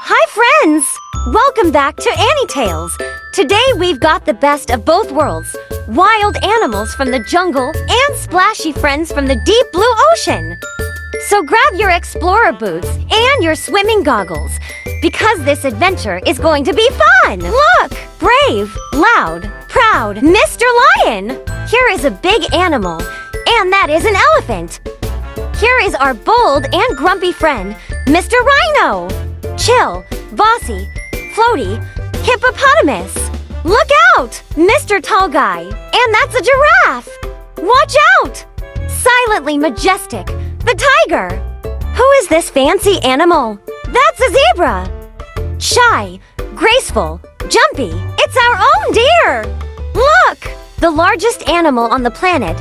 Hi friends! Welcome back to Annie Tales. Today we've got the best of both worlds. Wild animals from the jungle and splashy friends from the deep blue ocean. So grab your explorer boots and your swimming goggles, because this adventure is going to be fun! Look! Brave, loud, proud, Mr. Lion! Here is a big animal, and that is an elephant. Here is our bold and grumpy friend, Mr. Rhino. Chill, bossy, floaty, hippopotamus. Look out, Mr. Tall Guy, and that's a giraffe. Watch out! Silently majestic, the tiger. Who is this fancy animal? That's a zebra. Shy, graceful, jumpy, it's our own deer. Look, the largest animal on the planet,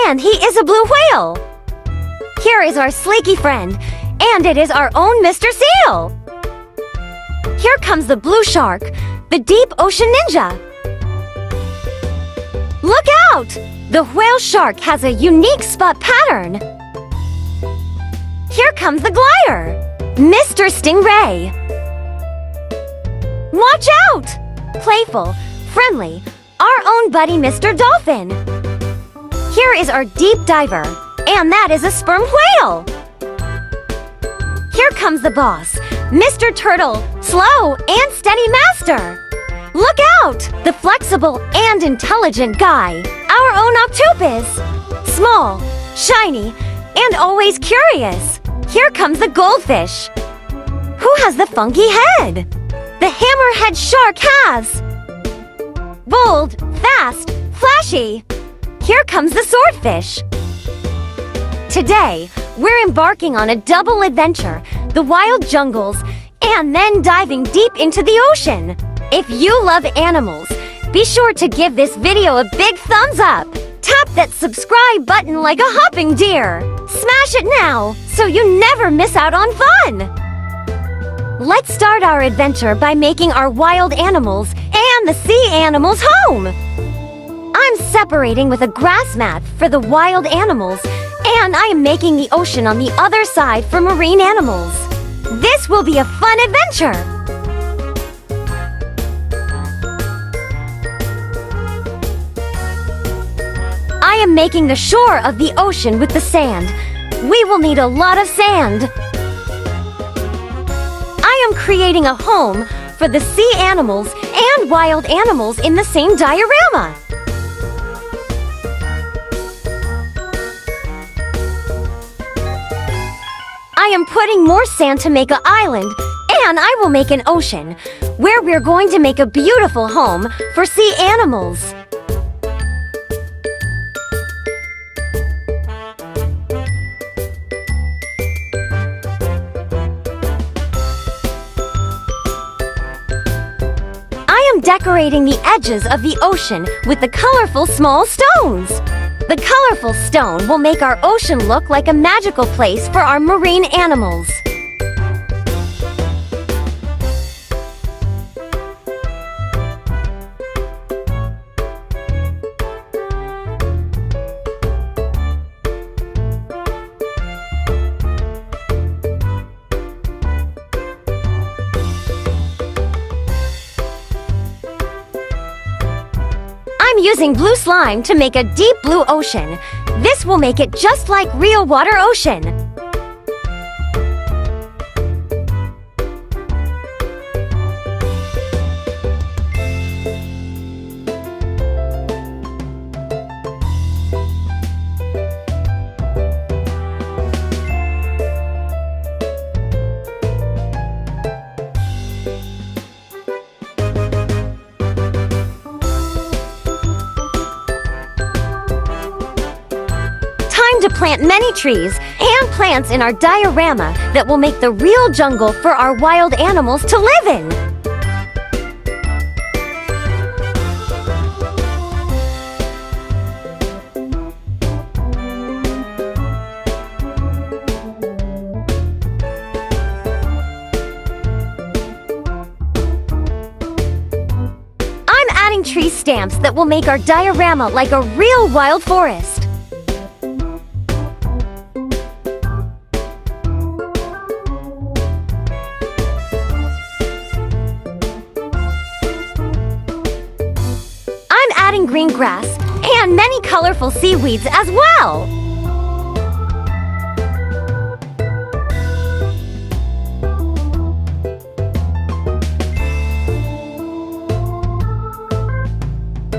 and he is a blue whale. Here is our sleeky friend, and it is our own Mr. Seal. Here comes the blue shark, the deep ocean ninja. Look out! The whale shark has a unique spot pattern. Here comes the glider, Mr. Stingray. Watch out! Playful, friendly, our own buddy Mr. Dolphin. Here is our deep diver, and that is a sperm whale. Here comes the boss, Mr. Turtle, slow and steady master. Look out! The flexible and intelligent guy, our own octopus. Small, shiny, and always curious. Here comes the goldfish. Who has the funky head? The hammerhead shark has. Bold, fast, flashy. Here comes the swordfish. Today, we're embarking on a double adventure, the wild jungles, and then diving deep into the ocean. If you love animals, be sure to give this video a big thumbs up. Tap that subscribe button like a hopping deer. Smash it now, so you never miss out on fun. Let's start our adventure by making our wild animals and the sea animals home. I'm separating with a grass mat for the wild animals, and I am making the ocean on the other side for marine animals. This will be a fun adventure! I am making the shore of the ocean with the sand. We will need a lot of sand. I am creating a home for the sea animals and wild animals in the same diorama. I am putting more sand to make an island, and I will make an ocean, where we're going to make a beautiful home for sea animals. I am decorating the edges of the ocean with the colorful small stones. The colorful stone will make our ocean look like a magical place for our marine animals. I'm using blue slime to make a deep blue ocean. This will make it just like real water ocean. To plant many trees and plants in our diorama that will make the real jungle for our wild animals to live in. I'm adding tree stamps that will make our diorama like a real wild forest. green grass and many colorful seaweeds as well.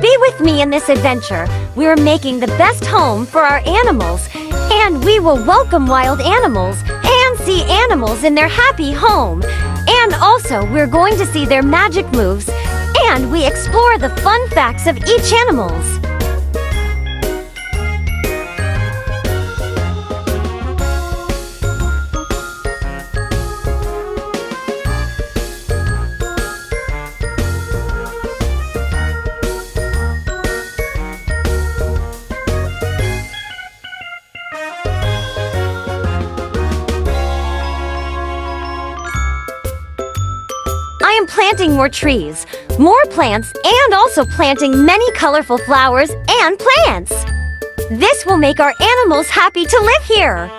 Be with me in this adventure. We're making the best home for our animals, and we will welcome wild animals and see animals in their happy home. And also, we're going to see their magic moves, and we explore the fun facts of each animals. I am planting more trees, more plants, and also planting many colorful flowers and plants. This will make our animals happy to live here.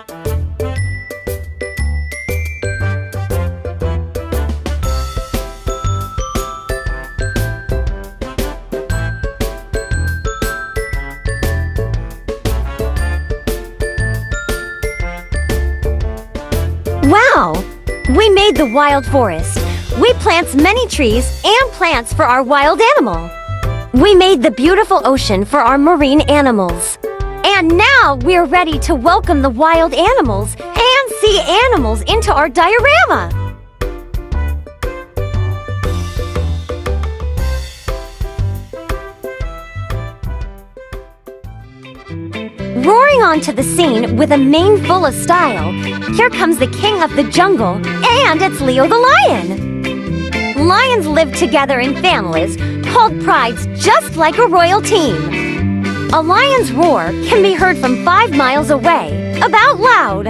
Wow! We made the wild forest. We plant many trees and plants for our wild animal. We made the beautiful ocean for our marine animals. And now we're ready to welcome the wild animals and see animals into our diorama. Roaring onto the scene with a mane full of style, here comes the king of the jungle, and it's Leo the lion. Lions live together in families called prides, just like a royal team. A lion's roar can be heard from 5 miles away, about loud.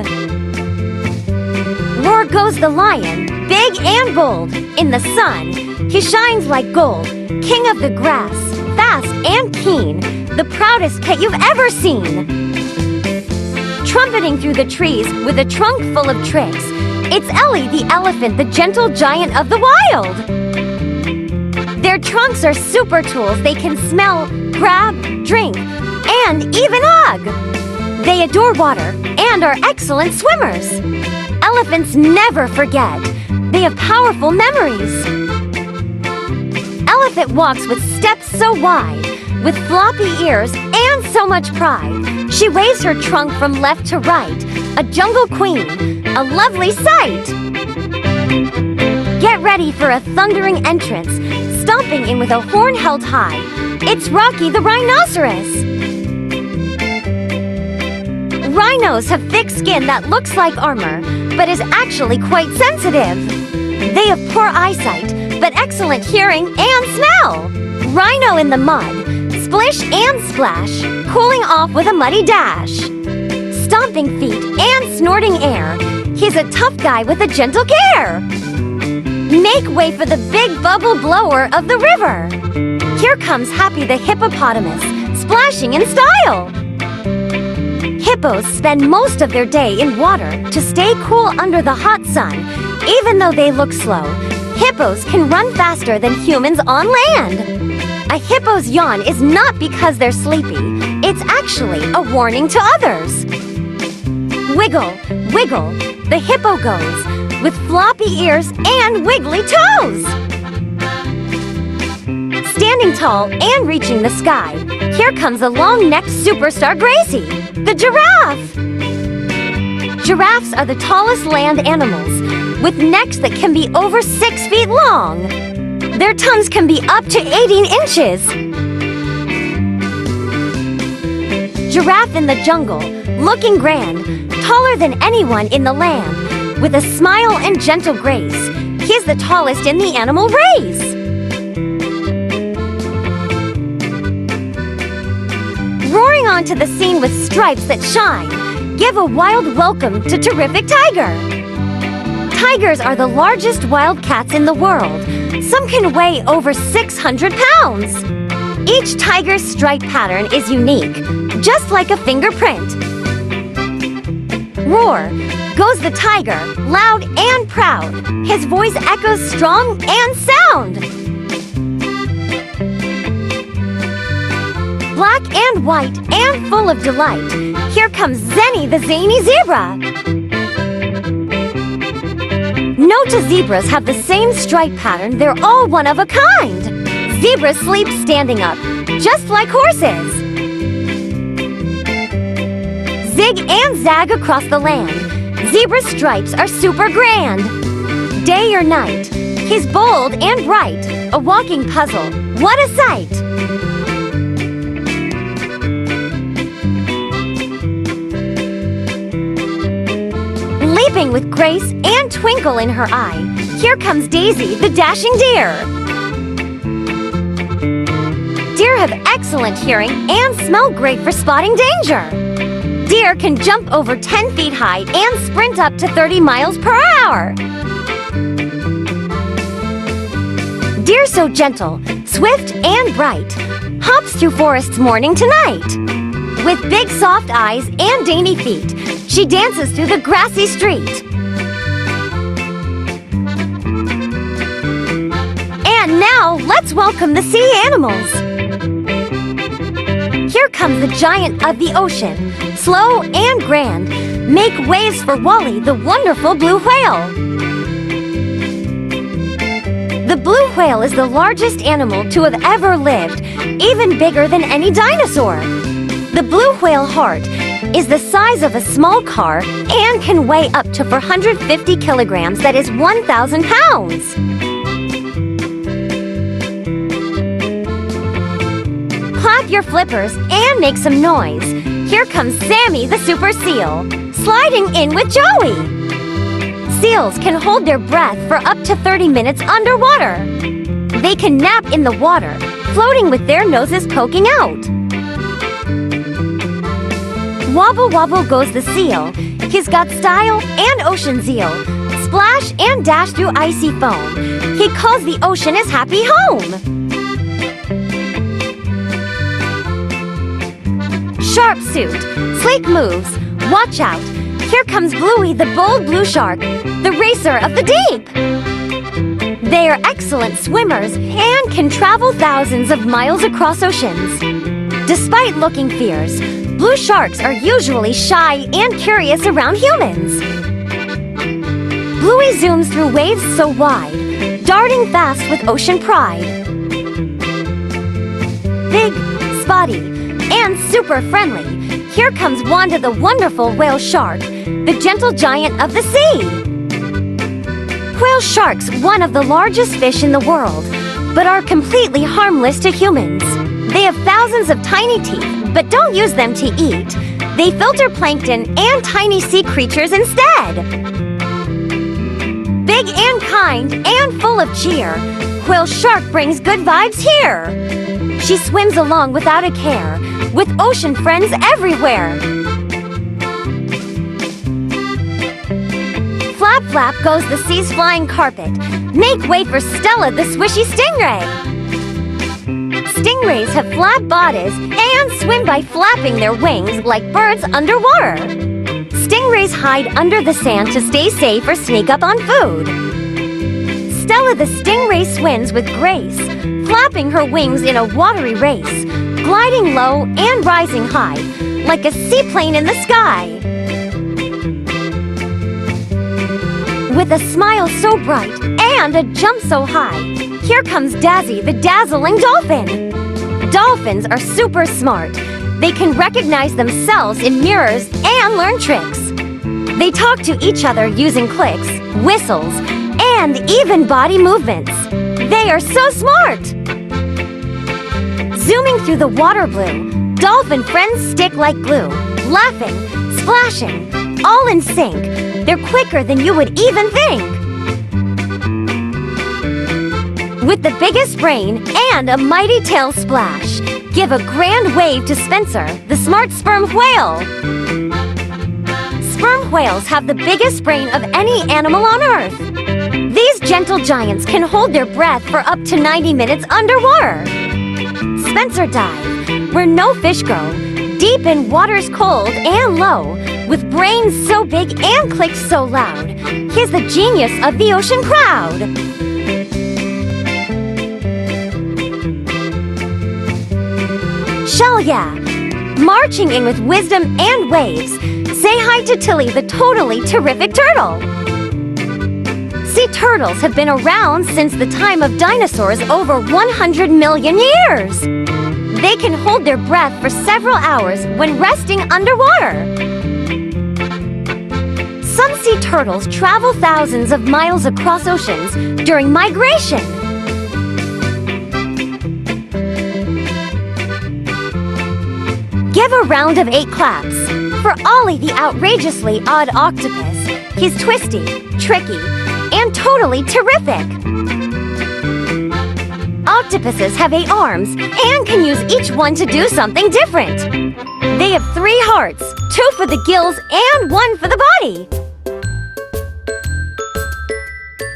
Roar goes the lion, big and bold. In the sun, he shines like gold. King of the grass, fast and keen, the proudest pet you've ever seen. Trumpeting through the trees with a trunk full of tricks, it's Ellie the elephant, the gentle giant of the wild. Their trunks are super tools. They can smell, grab, drink, and even hug. They adore water and are excellent swimmers. Elephants never forget. They have powerful memories. Elephant walks with steps so wide, with floppy ears and so much pride. She waves her trunk from left to right, a jungle queen, a lovely sight. Get ready for a thundering entrance, stomping in with a horn held high. It's Rocky the rhinoceros. Rhinos have thick skin that looks like armor, but is actually quite sensitive. They have poor eyesight, but excellent hearing and smell. Rhino in the mud, splish and splash, cooling off with a muddy dash. Stomping feet and snorting air, he's a tough guy with a gentle care. Make way for the big bubble blower of the river. Here comes Happy the hippopotamus, splashing in style. Hippos spend most of their day in water to stay cool under the hot sun. Even though they look slow, hippos can run faster than humans on land. A hippo's yawn is not because they're sleepy. It's actually a warning to others. Wiggle, wiggle, the hippo goes, with floppy ears and wiggly toes. Standing tall and reaching the sky, here comes a long-necked superstar Gracie, the giraffe. Giraffes are the tallest land animals, with necks that can be over 6 feet long. Their tongues can be up to 18 inches. Giraffe in the jungle, looking grand, taller than anyone in the land, with a smile and gentle grace. He's the tallest in the animal race. Roaring onto the scene with stripes that shine, give a wild welcome to terrific tiger. Tigers are the largest wild cats in the world. Some can weigh over 600 pounds. Each tiger's stripe pattern is unique, just like a fingerprint. Roar goes the tiger, loud and proud. His voice echoes strong and sound. black and white and full of delight. Here comes Zenny the zany zebra. Note to zebras have the same stripe pattern. They're all one of a kind. Zebras sleep standing up, just like horses. Zig and zag across the land. Zebra stripes are super grand. Day or night, he's bold and bright. A walking puzzle, what a sight! Leaping with grace and twinkle in her eye, here comes Daisy, the dashing deer. Deer have excellent hearing and smell great for spotting danger. Deer can jump over 10 feet high and sprint up to 30 miles per hour. Deer so gentle, swift and bright, hops through forests morning to night. With big soft eyes and dainty feet, she dances through the grassy street. And now, let's welcome the sea animals. Here comes the giant of the ocean, slow and grand. Make waves for Wally, the wonderful blue whale. The blue whale is the largest animal to have ever lived, even bigger than any dinosaur. The blue whale heart is the size of a small car and can weigh up to 450 kilograms, that is 1,000 pounds. Clap your flippers and make some noise. Here comes Sammy the super seal, sliding in with Joey. Seals can hold their breath for up to 30 minutes underwater. They can nap in the water, floating with their noses poking out. Wobble wobble goes the seal. He's got style and ocean zeal. Splash and dash through icy foam. He calls the ocean his happy home. Sharp suit, sleek moves, watch out. Here comes Bluey, the bold blue shark, the racer of the deep. They are excellent swimmers and can travel thousands of miles across oceans. Despite looking fierce, blue sharks are usually shy and curious around humans. Bluey zooms through waves so wide, darting fast with ocean pride. Big, spotty, and super friendly, here comes Wanda the wonderful whale shark, the gentle giant of the sea. Whale sharks, one of the largest fish in the world, but are completely harmless to humans. They have thousands of tiny teeth, but don't use them to eat. They filter plankton and tiny sea creatures instead. Big and kind and full of cheer, whale shark brings good vibes here. She swims along without a care, with ocean friends everywhere. Flap flap goes the sea's flying carpet. Make way for Stella the swishy stingray. Stingrays have flat bodies and swim by flapping their wings like birds underwater. Stingrays hide under the sand to stay safe or sneak up on food. Stella the stingray swims with grace, flapping her wings in a watery race, gliding low and rising high, like a seaplane in the sky. With a smile so bright and a jump so high, here comes Dazzy, the dazzling dolphin. Dolphins are super smart. They can recognize themselves in mirrors and learn tricks. They talk to each other using clicks, whistles, and even body movements. They are so smart! Zooming through the water blue, dolphin friends stick like glue, laughing, splashing, all in sync. They're quicker than you would even think. With the biggest brain and a mighty tail splash, give a grand wave to Spencer, the smart sperm whale. Sperm whales have the biggest brain of any animal on Earth. These gentle giants can hold their breath for up to 90 minutes underwater. Spencer dive, where no fish go, deep in waters cold and low, with brains so big and clicks so loud. He's the genius of the ocean crowd. Shell yeah! Marching in with wisdom and waves, say hi to Tilly the totally terrific turtle! Sea turtles have been around since the time of dinosaurs over 100 million years! They can hold their breath for several hours when resting underwater. Some sea turtles travel thousands of miles across oceans during migration. Give a round of 8 claps for Ollie the outrageously odd octopus. He's twisty, tricky, and totally terrific. Octopuses have 8 arms and can use each one to do something different. They have 3 hearts, 2 for the gills and 1 for the body.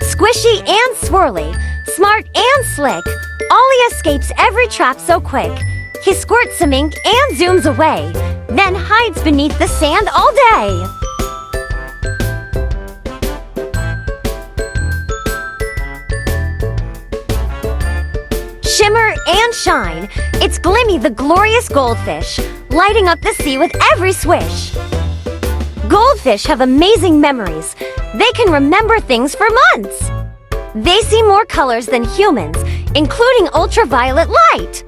Squishy and swirly, smart and slick, Ollie escapes every trap so quick. He squirts some ink and zooms away, then hides beneath the sand all day. Shimmer and shine, it's Glimmy the glorious goldfish, lighting up the sea with every swish. Goldfish have amazing memories. They can remember things for months. They see more colors than humans, including ultraviolet light.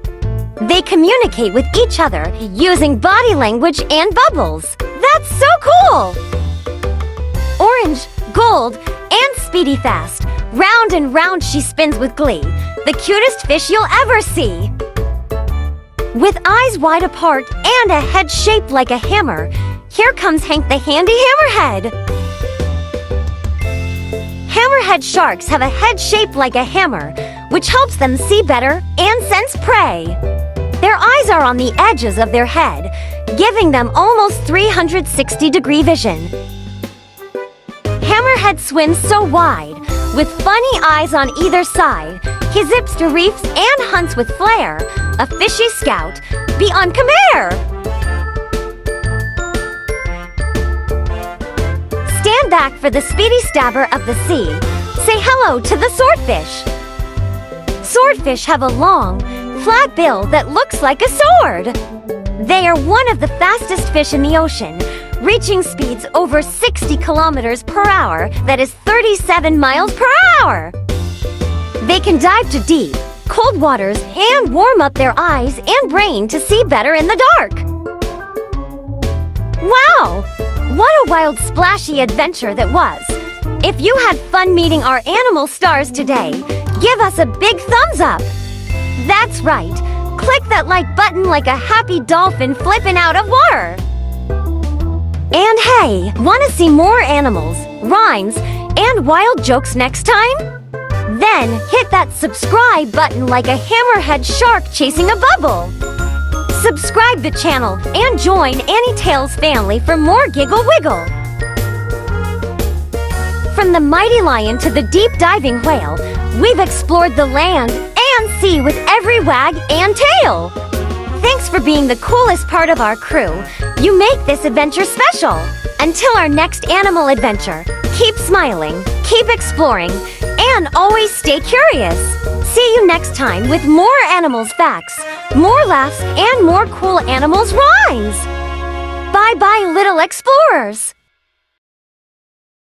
They communicate with each other using body language and bubbles. That's so cool! Orange, gold, and speedy fast. Round and round she spins with glee. The cutest fish you'll ever see. With eyes wide apart and a head shaped like a hammer, here comes Hank the handy hammerhead. Hammerhead sharks have a head shaped like a hammer, which helps them see better and sense prey. Their eyes are on the edges of their head, giving them almost 360-degree vision. Hammerhead swims so wide, with funny eyes on either side. He zips to reefs and hunts with flair, a fishy scout beyond compare. Stand back for the speedy stabber of the sea. Say hello to the swordfish. Swordfish have a long, flat bill that looks like a sword. They are one of the fastest fish in the ocean, reaching speeds over 60 kilometers per hour, that is 37 miles per hour. They can dive to deep, cold waters and warm up their eyes and brain to see better in the dark. Wow! What a wild, splashy adventure that was! If you had fun meeting our animal stars today, give us a big thumbs up! That's right! Click that like button like a happy dolphin flipping out of water! And hey, want to see more animals, rhymes, and wild jokes next time? Then hit that subscribe button like a hammerhead shark chasing a bubble. Subscribe the channel and join Annie Tales family for more Giggle Wiggle. From the mighty lion to the deep diving whale, we've explored the land and sea with every wag and tail. Thanks for being the coolest part of our crew. You make this adventure special. Until our next animal adventure, keep smiling, keep exploring, and always stay curious. See you next time with more animals facts, more laughs, and more cool animals rhymes. Bye-bye, little explorers.